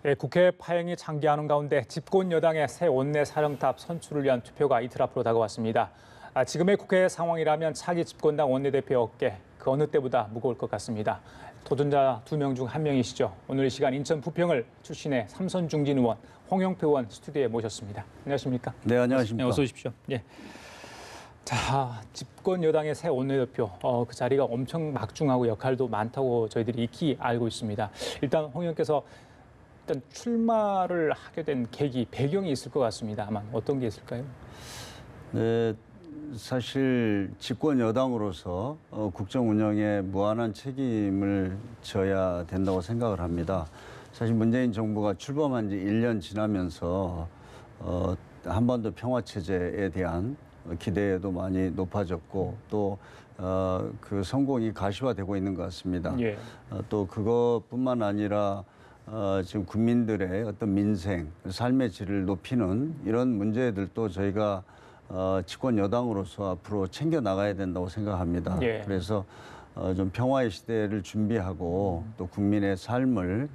예, 국회 파행이 장기화하는 가운데 집권 여당의 새 원내 사령탑 선출을 위한 투표가 이틀 앞으로 다가왔습니다. 지금의 국회 상황이라면 차기 집권당 원내대표 어깨 그 어느 때보다 무거울 것 같습니다. 도전자 2명 중 1명이시죠. 오늘 이 시간 인천 부평을 출신의 삼선 중진 의원 홍영표 의원 스튜디오에 모셨습니다. 안녕하십니까? 네, 안녕하십니까? 네, 어서 오십시오. 예. 자, 집권 여당의 새 원내대표 그 자리가 엄청 막중하고 역할도 많다고 저희들이 익히 알고 있습니다. 일단 홍 의원께서 일단 출마를 하게 된 계기, 배경이 있을 것 같습니다만 어떤 게 있을까요? 네, 사실 집권 여당으로서 국정 운영에 무한한 책임을 져야 된다고 생각을 합니다. 사실 문재인 정부가 출범한 지 1년 지나면서 한반도 평화 체제에 대한 기대도 많이 높아졌고 또 그 성공이 가시화되고 있는 것 같습니다. 예. 또 그것뿐만 아니라 지금 국민들의 어떤 민생, 삶의 질을 높이는 이런 문제들도 저희가 집권 여당으로서 앞으로 챙겨 나가야 된다고 생각합니다. 예. 그래서 좀 평화의 시대를 준비하고 또 국민의 삶을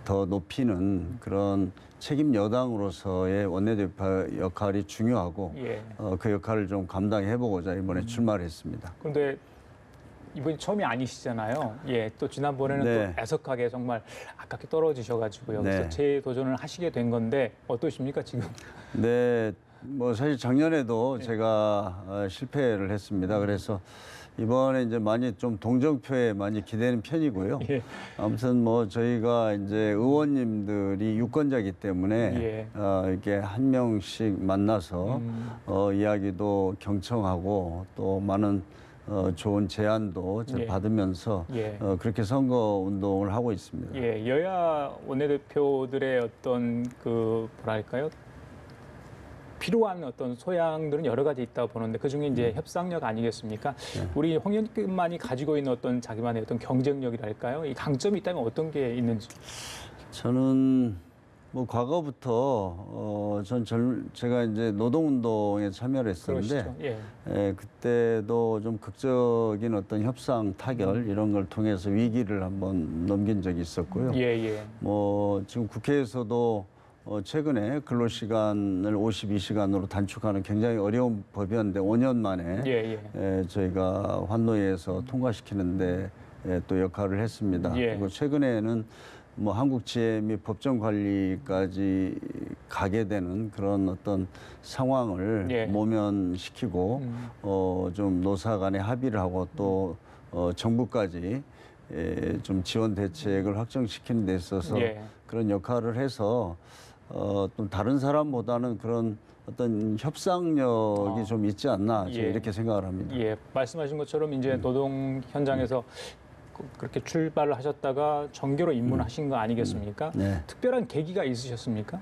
더 높이는 그런 책임 여당으로서의 원내대표 역할이 중요하고 예. 그 역할을 좀 감당해보고자 이번에 출마를 했습니다. 그런데 이번이 처음이 아니시잖아요. 예, 또 지난번에는 네. 또 애석하게 정말 아깝게 떨어지셔가지고 여기서 네. 재도전을 하시게 된 건데 어떠십니까 지금? 네, 뭐 사실 작년에도 제가 실패를 했습니다. 그래서 이번에 이제 많이 좀 동정표에 많이 기대는 편이고요. 예. 아무튼 뭐 저희가 이제 의원님들이 유권자이기 때문에 예. 이렇게 한 명씩 만나서 이야기도 경청하고 또 많은 좋은 제안도 예. 받으면서 예. 그렇게 선거 운동을 하고 있습니다. 예, 여야 원내대표들의 어떤 그 뭐랄까요? 필요한 어떤 소양들은 여러 가지 있다고 보는데 그중에 이제 협상력 아니겠습니까? 네. 우리 홍 의원님만이 가지고 있는 어떤 자기만의 어떤 경쟁력이랄까요? 이 강점이 있다면 어떤 게 있는지? 저는 뭐 과거부터 제가 이제 노동운동에 참여를 했었는데 그러시죠. 예. 그때도 좀 극적인 어떤 협상 타결 이런 걸 통해서 위기를 한번 넘긴 적이 있었고요. 예, 예. 뭐 지금 국회에서도 최근에 근로시간을 52시간으로 단축하는 굉장히 어려운 법이었는데 5년 만에 예, 예. 저희가 환노위에서 통과시키는데 또 역할을 했습니다. 예. 그리고 최근에는 뭐 한국GM이 법정 관리까지 가게 되는 그런 어떤 상황을 예. 모면시키고 좀 노사 간에 합의를 하고 또 정부까지 좀 지원 대책을 확정시키는 데 있어서 예. 그런 역할을 해서 좀 다른 사람보다는 그런 어떤 협상력이 좀 있지 않나 예. 제가 이렇게 생각을 합니다. 예, 말씀하신 것처럼 이제 노동 현장에서 그렇게 출발을 하셨다가 정계로 입문하신 거 아니겠습니까? 네. 특별한 계기가 있으셨습니까?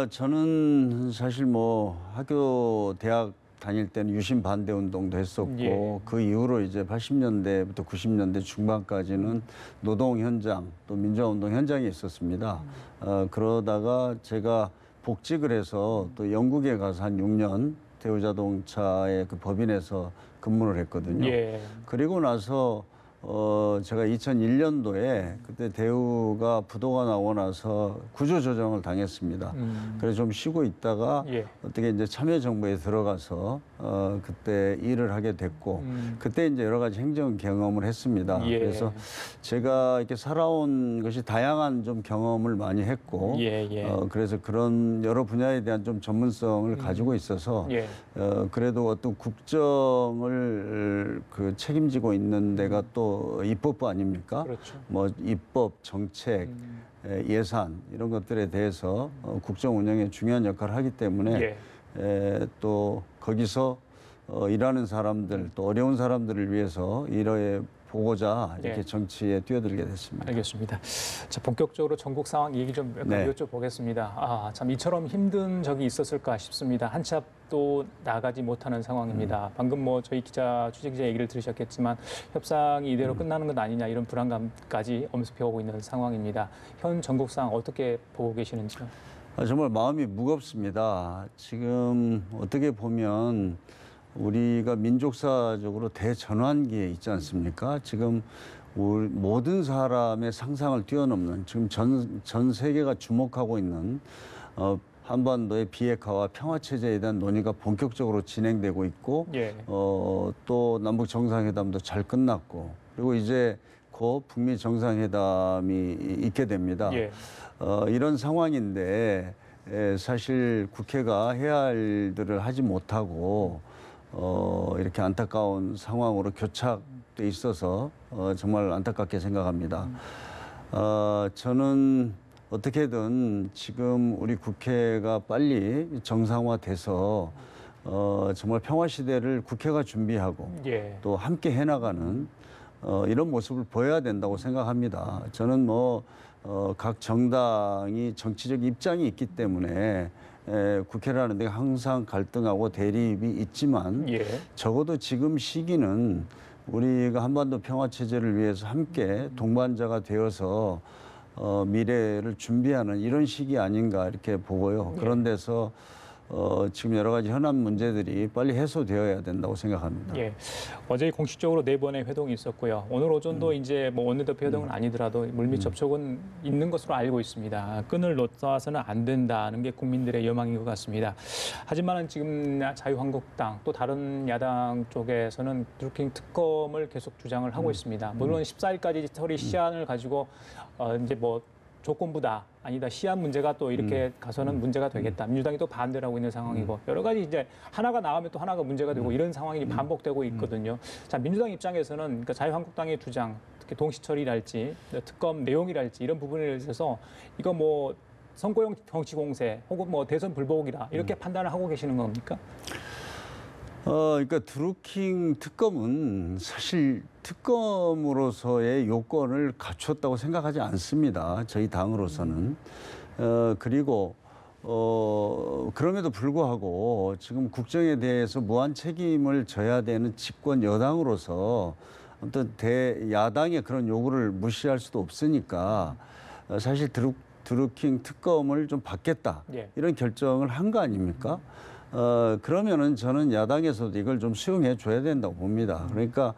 저는 사실 뭐 학교 대학 다닐 때는 유신 반대 운동도 했었고 예. 그 이후로 이제 80년대부터 90년대 중반까지는 노동 현장 또 민주화 운동 현장에 있었습니다. 그러다가 제가 복직을 해서 또 영국에 가서 한 6년 대우자동차의 그 법인에서 근무를 했거든요. 예. 그리고 나서 제가 2001년도에 그때 대우가 부도가 나고 나서 구조조정을 당했습니다. 그래서 좀 쉬고 있다가 예. 어떻게 이제 참여정부에 들어가서 그때 일을 하게 됐고 그때 이제 여러 가지 행정 경험을 했습니다. 예. 그래서 제가 이렇게 살아온 것이 다양한 좀 경험을 많이 했고 예, 예. 그래서 그런 여러 분야에 대한 좀 전문성을 가지고 있어서 예. 그래도 어떤 국정을 그 책임지고 있는 데가 또 입법부 아닙니까? 그렇죠. 뭐 입법, 정책, 예산 이런 것들에 대해서 국정 운영에 중요한 역할을 하기 때문에 또 거기서 일하는 사람들 또 어려운 사람들을 위해서 일해 보고자 이렇게 정치에 뛰어들게 됐습니다. 알겠습니다. 자, 본격적으로 전국 상황 얘기 좀 몇 가지 여쭤보겠습니다. 참 이처럼 힘든 적이 있었을까 싶습니다. 한 치 앞도 나가지 못하는 상황입니다. 방금 뭐 저희 취재 기자 얘기를 들으셨겠지만 협상이 이대로 끝나는 것 아니냐 이런 불안감까지 엄습해오고 있는 상황입니다. 현 전국 상황 어떻게 보고 계시는지요? 정말 마음이 무겁습니다. 지금 어떻게 보면 우리가 민족사적으로 대전환기에 있지 않습니까? 지금 우리 모든 사람의 상상을 뛰어넘는 지금 전 세계가 주목하고 있는 한반도의 비핵화와 평화 체제에 대한 논의가 본격적으로 진행되고 있고 예. 또 남북 정상회담도 잘 끝났고 그리고 이제 곧 북미 정상회담이 있게 됩니다. 예. 이런 상황인데 사실 국회가 해야 할 일들을 하지 못하고 이렇게 안타까운 상황으로 교착돼 있어서 정말 안타깝게 생각합니다. 저는 어떻게든 지금 우리 국회가 빨리 정상화돼서 정말 평화 시대를 국회가 준비하고 예. 또 함께 해나가는 이런 모습을 보여야 된다고 생각합니다. 저는 각 정당이 정치적 입장이 있기 때문에 국회라는 데가 항상 갈등하고 대립이 있지만 예. 적어도 지금 시기는 우리가 한반도 평화 체제를 위해서 함께 동반자가 되어서 미래를 준비하는 이런 시기 아닌가 이렇게 보고요. 그런 데서 지금 여러 가지 현안 문제들이 빨리 해소되어야 된다고 생각합니다. 예. 어제 공식적으로 4번의 회동이 있었고요. 오늘 오전도 이제 뭐 원내대표 회동은 아니더라도 물밑 접촉은 있는 것으로 알고 있습니다. 끈을 놓아서는 안 된다는 게 국민들의 여망인 것 같습니다. 하지만 지금 자유한국당 또 다른 야당 쪽에서는 드루킹 특검을 계속 주장을 하고 있습니다. 물론 14일까지 처리 시한을 가지고 이제 뭐 조건부다 아니다 시한 문제가 또 이렇게 가서는 문제가 되겠다. 민주당이 또 반대를 하고 있는 상황이고 여러 가지 이제 하나가 나오면 또 하나가 문제가 되고 이런 상황이 반복되고 있거든요. 자, 민주당 입장에서는 그러니까 자유한국당의 주장, 특히 동시처리랄지 특검 내용이랄지 이런 부분에 대해서 이거 뭐 선거용 정치 공세 혹은 뭐 대선 불복이다 이렇게 판단을 하고 계시는 겁니까? 그러니까 드루킹 특검은 사실 특검으로서의 요건을 갖췄다고 생각하지 않습니다. 저희 당으로서는. 그리고 그럼에도 불구하고 지금 국정에 대해서 무한 책임을 져야 되는 집권 여당으로서 어떤 대야당의 그런 요구를 무시할 수도 없으니까 사실 드루킹 특검을 좀 받겠다. 예. 이런 결정을 한 거 아닙니까? 그러면은 저는 야당에서도 이걸 좀 수용해 줘야 된다고 봅니다. 그러니까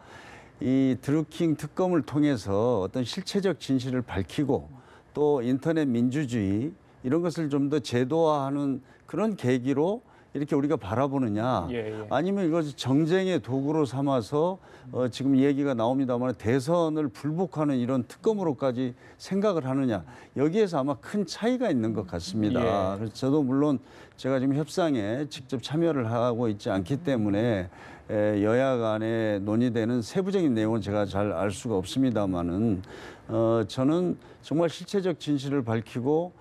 이 드루킹 특검을 통해서 어떤 실체적 진실을 밝히고 또 인터넷 민주주의 이런 것을 좀 더 제도화하는 그런 계기로 이렇게 우리가 바라보느냐 아니면 이것을 정쟁의 도구로 삼아서 지금 얘기가 나옵니다만 대선을 불복하는 이런 특검으로까지 생각을 하느냐 여기에서 아마 큰 차이가 있는 것 같습니다. 그래서 저도 물론 제가 지금 협상에 직접 참여를 하고 있지 않기 때문에 여야 간에 논의되는 세부적인 내용은 제가 잘 알 수가 없습니다만은 저는 정말 실체적 진실을 밝히고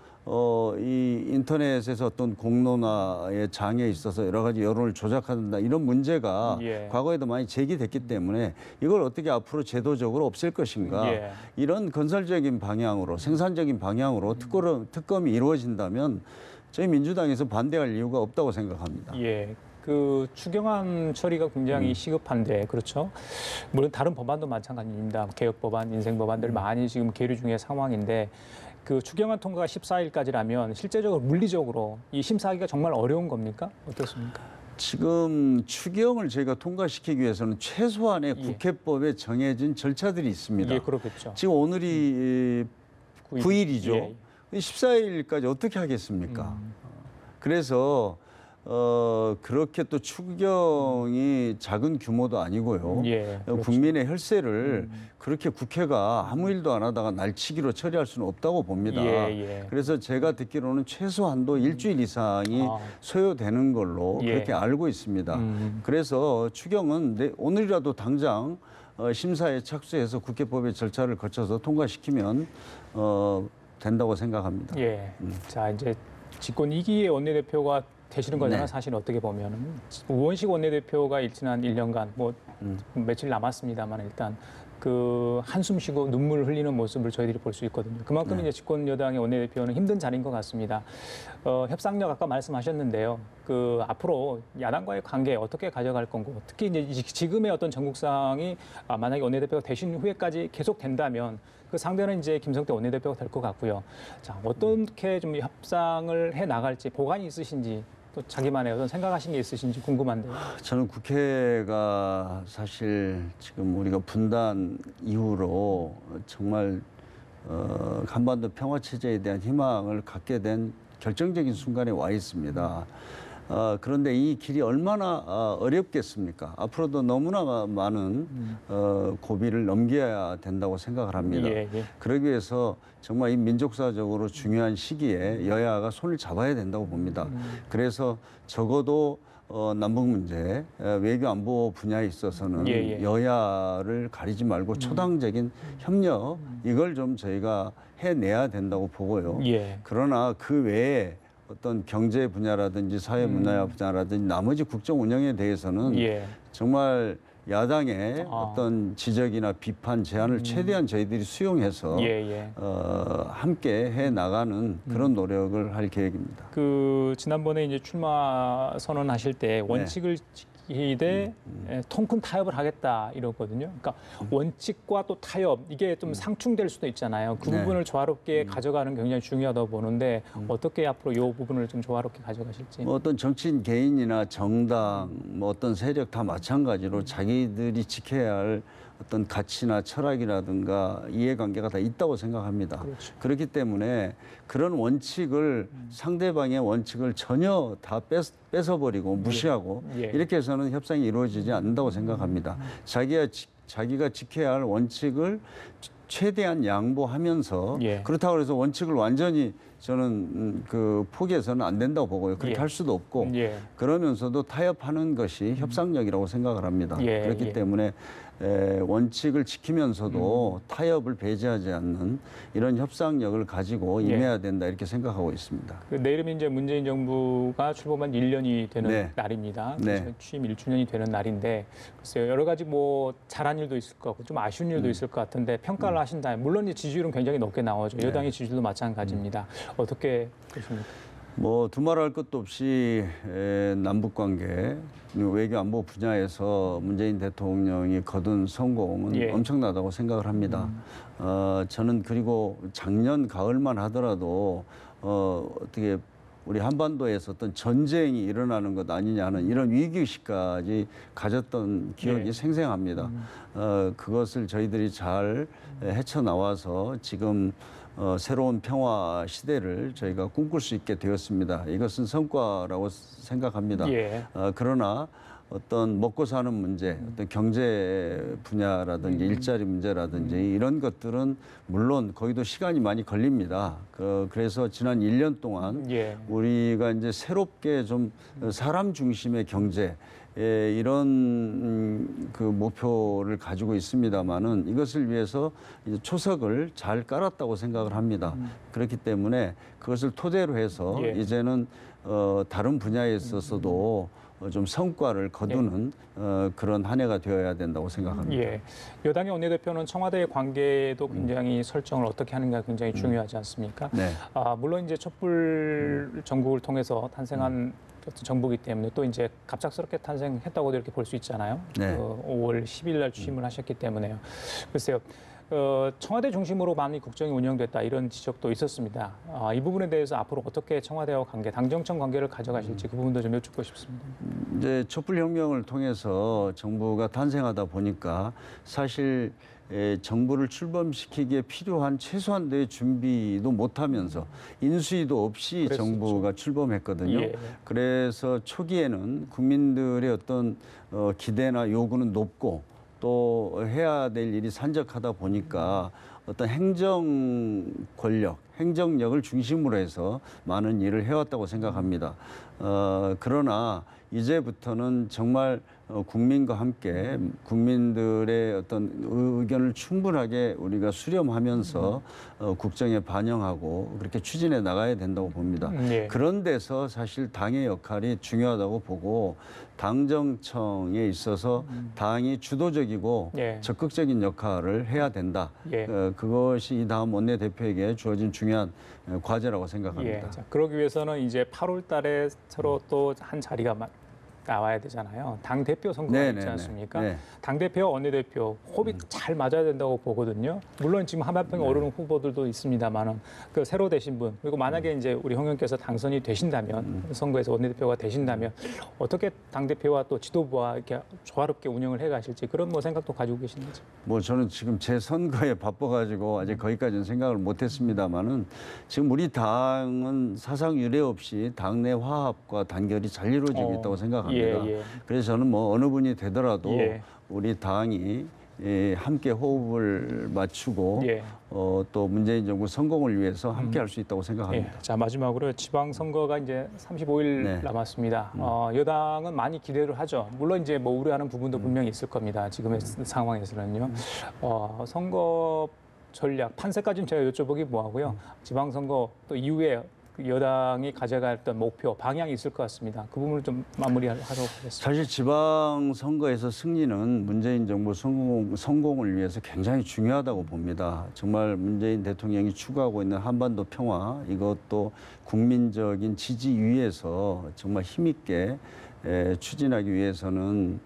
이 인터넷에서 어떤 공론화의 장에 있어서 여러 가지 여론을 조작한다 이런 문제가 과거에도 많이 제기됐기 때문에 이걸 어떻게 앞으로 제도적으로 없앨 것인가 이런 건설적인 방향으로 생산적인 방향으로 특검이 이루어진다면 저희 민주당에서 반대할 이유가 없다고 생각합니다. 예. 그 추경안 처리가 굉장히 시급한데 그렇죠. 물론 다른 법안도 마찬가지입니다. 개혁 법안, 인생 법안들 많이 지금 계류 중의 상황인데 그 추경안 통과가 14일까지라면 실제적으로 물리적으로 이 심사하기가 정말 어려운 겁니까? 어떻습니까? 지금 추경을 저희가 통과시키기 위해서는 최소한의 국회법에 정해진 절차들이 있습니다. 예, 그렇겠죠. 지금 오늘이 9일이죠. 14일까지 어떻게 하겠습니까? 그래서 그렇게 또 추경이 작은 규모도 아니고요. 국민의 혈세를 그렇게 국회가 아무 일도 안 하다가 날치기로 처리할 수는 없다고 봅니다. 그래서 제가 듣기로는 최소한도 일주일 이상이 소요되는 걸로 그렇게 알고 있습니다. 그래서 추경은 오늘이라도 당장 심사에 착수해서 국회법의 절차를 거쳐서 통과시키면 된다고 생각합니다. 자, 이제 집권 2기의 원내대표가 되시는 거잖아요. 사실 어떻게 보면은 우원식 원내대표가 지난 1년간 뭐 며칠 남았습니다만 일단 그 한숨 쉬고 눈물 흘리는 모습을 저희들이 볼 수 있거든요. 그만큼 이제 집권 여당의 원내대표는 힘든 자리인 것 같습니다. 협상력 아까 말씀하셨는데요. 그 앞으로 야당과의 관계 어떻게 가져갈 건고 특히 이제 지금의 어떤 전국상이 만약에 원내대표가 되신 후에까지 계속 된다면 그 상대는 이제 김성태 원내대표가 될 것 같고요. 자, 어떻게 좀 협상을 해 나갈지 보관이 있으신지 또 자기만의 어떤 생각하신 게 있으신지 궁금한데요. 저는 국회가 사실 지금 우리가 분단 이후로 정말 한반도 평화 체제에 대한 희망을 갖게 된 결정적인 순간에 와 있습니다. 그런데 이 길이 얼마나 어렵겠습니까? 앞으로도 너무나 많은 고비를 넘겨야 된다고 생각을 합니다. 예, 예. 그러기 위해서 정말 이 민족사적으로 중요한 시기에 여야가 손을 잡아야 된다고 봅니다. 그래서 적어도 남북 문제, 외교 안보 분야에 있어서는 예, 예. 여야를 가리지 말고 초당적인 협력 이걸 좀 저희가 해내야 된다고 보고요. 예. 그러나 그 외에 어떤 경제 분야라든지 사회 문화 분야라든지 나머지 국정 운영에 대해서는 예. 정말 야당의 어떤 지적이나 비판, 제안을 최대한 저희들이 수용해서 예, 예. 함께 해 나가는 그런 노력을 할 계획입니다. 그 지난번에 이제 출마 선언하실 때 원칙을 지키되 통큰 타협을 하겠다 이러거든요. 그러니까 원칙과 또 타협 이게 좀 상충될 수도 있잖아요. 그 네. 부분을 조화롭게 가져가는 게 굉장히 중요하다고 보는데 어떻게 앞으로 이 부분을 좀 조화롭게 가져가실지. 뭐 어떤 정치인 개인이나 정당, 뭐 어떤 세력 다 마찬가지로 자기들이 지켜야 할 어떤 가치나 철학이라든가 이해관계가 다 있다고 생각합니다. 그렇죠. 그렇기 때문에 그런 원칙을 상대방의 원칙을 전혀 다 뺏어버리고 무시하고 예. 이렇게 해서는 협상이 이루어지지 않는다고 생각합니다. 자기가 지켜야 할 원칙을 최대한 양보하면서 예. 그렇다고 해서 원칙을 완전히 저는 그 포기해서는 안 된다고 보고요. 그렇게 예. 할 수도 없고 예. 그러면서도 타협하는 것이 협상력이라고 생각을 합니다. 예, 그렇기 예. 때문에 원칙을 지키면서도 타협을 배제하지 않는 이런 협상력을 가지고 임해야 된다 이렇게 생각하고 있습니다. 그 내일은 이제 문재인 정부가 출범한 1년이 되는 네. 날입니다. 네. 그래서 취임 1주년이 되는 날인데 글쎄요 여러 가지 뭐 잘한 일도 있을 것 같고 좀 아쉬운 일도 있을 것 같은데 평가를 하신다면 물론 이제 지지율은 굉장히 높게 나오죠. 네. 여당의 지지율도 마찬가지입니다. 어떻게 보십니까? 뭐 두말할 것도 없이 남북 관계 외교 안보 분야에서 문재인 대통령이 거둔 성공은 예. 엄청나다고 생각을 합니다. 저는 그리고 작년 가을만 하더라도 어떻게 우리 한반도에서 어떤 전쟁이 일어나는 것 아니냐는 이런 위기의식까지 가졌던 기억이 예. 생생합니다. 그것을 저희들이 잘 헤쳐나와서 지금 새로운 평화 시대를 저희가 꿈꿀 수 있게 되었습니다. 이것은 성과라고 생각합니다. 예. 그러나 어떤 먹고 사는 문제, 어떤 경제 분야라든지 일자리 문제라든지 이런 것들은 물론 거기도 시간이 많이 걸립니다. 그래서 지난 1년 동안 예. 우리가 이제 새롭게 좀 사람 중심의 경제 이런 그 목표를 가지고 있습니다만은 이것을 위해서 이제 초석을 잘 깔았다고 생각을 합니다. 그렇기 때문에 그것을 토대로 해서 예. 이제는 다른 분야에 있어서도 좀 성과를 거두는 그런 한 해가 되어야 된다고 생각합니다. 예. 여당의 원내대표는 청와대의 관계도 굉장히 설정을 어떻게 하는가 굉장히 중요하지 않습니까? 네. 물론 이제 촛불 정국을 통해서 탄생한 어떤 정부이기 때문에 또 이제 갑작스럽게 탄생했다고도 이렇게 볼 수 있잖아요. 네. 5월 10일 날 취임을 하셨기 때문에요. 글쎄요. 청와대 중심으로 많이 국정이 운영됐다 이런 지적도 있었습니다. 이 부분에 대해서 앞으로 어떻게 청와대와 관계, 당정청 관계를 가져가실지 그 부분도 좀 여쭙고 싶습니다. 이제 촛불혁명을 통해서 정부가 탄생하다 보니까 사실 정부를 출범시키기에 필요한 최소한도의 준비도 못하면서 인수위도 없이 그랬었죠. 정부가 출범했거든요. 예. 그래서 초기에는 국민들의 어떤 기대나 요구는 높고 또 해야 될 일이 산적하다 보니까 어떤 행정 권력, 행정력을 중심으로 해서 많은 일을 해왔다고 생각합니다. 그러나 이제부터는 정말 국민과 함께 국민들의 어떤 의견을 충분하게 우리가 수렴하면서 국정에 반영하고 그렇게 추진해 나가야 된다고 봅니다. 예. 그런 데서 사실 당의 역할이 중요하다고 보고 당정청에 있어서 당이 주도적이고 예. 적극적인 역할을 해야 된다. 예. 그것이 이 다음 원내대표에게 주어진 중요한 과제라고 생각합니다. 자, 그러기 위해서는 이제 8월 달에 서로 또 한 자리가 나와야 되잖아요. 당 대표 선거가 네, 있지 네, 않습니까? 네. 당 대표, 원내대표 호흡이 잘 맞아야 된다고 보거든요. 물론 지금 한마평에 오르는 후보들도 있습니다만은 그 새로 되신 분 그리고 만약에 이제 우리 홍 의원께서 당선이 되신다면 선거에서 원내대표가 되신다면 어떻게 당 대표와 또 지도부와 이렇게 조화롭게 운영을 해가실지 그런 뭐 생각도 가지고 계시는지. 뭐 저는 지금 제 선거에 바빠가지고 아직 거기까지는 생각을 못했습니다만은 지금 우리 당은 사상 유례 없이 당내 화합과 단결이 잘 이루어지고 있다고 생각합니다. 예. 그래서 저는 뭐 어느 분이 되더라도 예. 우리 당이 함께 호흡을 맞추고 예. 또 문재인 정부 성공을 위해서 함께 할 수 있다고 예. 생각합니다. 자 마지막으로 지방선거가 이제 35일 네. 남았습니다. 여당은 많이 기대를 하죠. 물론 이제 뭐 우려하는 부분도 분명히 있을 겁니다. 지금의 상황에서는요. 선거 전략 판세까지는 제가 여쭤보기 뭐하고요. 지방선거 또 이후에 그 여당이 가져갔던 목표 방향이 있을 것 같습니다. 그 부분을 좀 마무리하도록 하겠습니다. 사실 지방선거에서 승리는 문재인 정부 성공을 위해서 굉장히 중요하다고 봅니다. 정말 문재인 대통령이 추구하고 있는 한반도 평화 이것도 국민적인 지지 위에서 정말 힘있게 추진하기 위해서는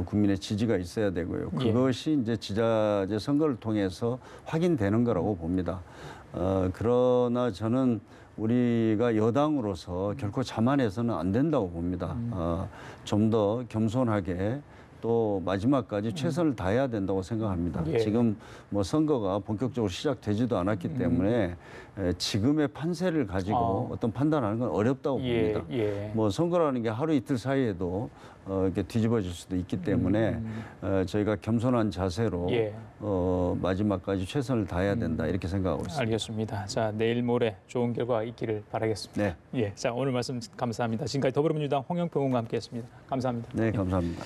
국민의 지지가 있어야 되고요. 그것이 이제 지자체 선거를 통해서 확인되는 거라고 봅니다. 그러나 저는 우리가 여당으로서 결코 자만해서는 안 된다고 봅니다. 좀 더 겸손하게 또 마지막까지 최선을 다해야 된다고 생각합니다. 예. 지금 뭐 선거가 본격적으로 시작되지도 않았기 때문에 지금의 판세를 가지고 어떤 판단하는 건 어렵다고 봅니다. 뭐 선거라는 게 하루 이틀 사이에도 이렇게 뒤집어질 수도 있기 때문에 저희가 겸손한 자세로 마지막까지 최선을 다해야 된다 이렇게 생각하고 있습니다. 알겠습니다. 자 내일 모레 좋은 결과 있기를 바라겠습니다. 네. 예, 자 오늘 말씀 감사합니다. 지금까지 더불어민주당 홍영표 의원과 함께했습니다. 감사합니다. 네, 감사합니다.